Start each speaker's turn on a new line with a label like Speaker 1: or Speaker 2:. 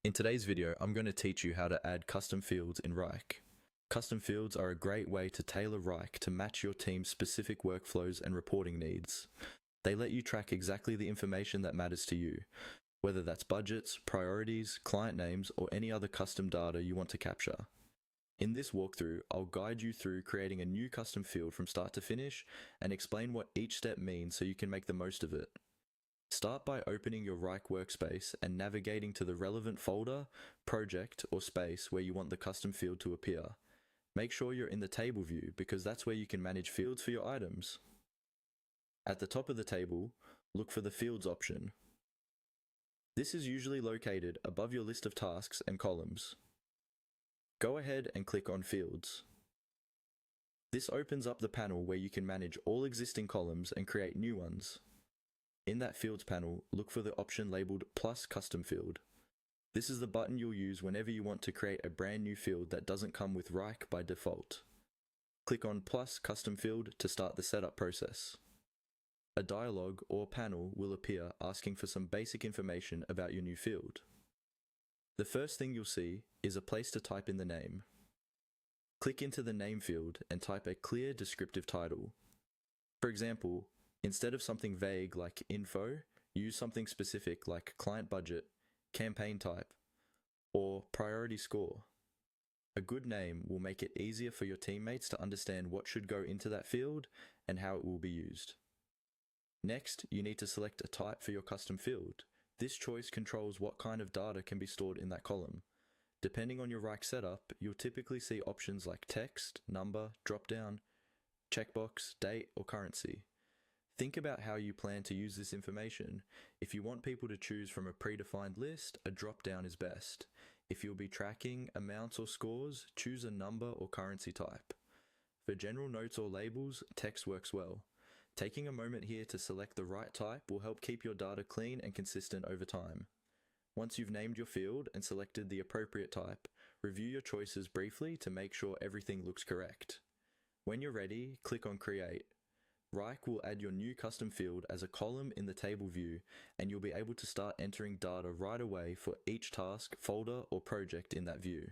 Speaker 1: In today's video, I'm going to teach you how to add custom fields in Wrike. Custom fields are a great way to tailor Wrike to match your team's specific workflows and reporting needs. They let you track exactly the information that matters to you, whether that's budgets, priorities, client names, or any other custom data you want to capture. In this walkthrough, I'll guide you through creating a new custom field from start to finish and explain what each step means so you can make the most of it. Start by opening your Wrike workspace and navigating to the relevant folder, project, or space where you want the custom field to appear. Make sure you're in the table view because that's where you can manage fields for your items. At the top of the table, look for the Fields option. This is usually located above your list of tasks and columns. Go ahead and click on Fields. This opens up the panel where you can manage all existing columns and create new ones. In that Fields panel, look for the option labeled Plus Custom Field. This is the button you'll use whenever you want to create a brand new field that doesn't come with Wrike by default. Click on Plus Custom Field to start the setup process. A dialog or panel will appear asking for some basic information about your new field. The first thing you'll see is a place to type in the name. Click into the name field and type a clear descriptive title. For example, instead of something vague like info, use something specific like client budget, campaign type, or priority score. A good name will make it easier for your teammates to understand what should go into that field and how it will be used. Next, you need to select a type for your custom field. This choice controls what kind of data can be stored in that column. Depending on your Wrike setup, you'll typically see options like text, number, dropdown, checkbox, date, or currency. Think about how you plan to use this information. If you want people to choose from a predefined list, a drop-down is best. If you'll be tracking amounts or scores, choose a number or currency type. For general notes or labels, text works well. Taking a moment here to select the right type will help keep your data clean and consistent over time. Once you've named your field and selected the appropriate type, review your choices briefly to make sure everything looks correct. When you're ready, click on Create. Wrike will add your new custom field as a column in the table view, and you'll be able to start entering data right away for each task, folder, or project in that view.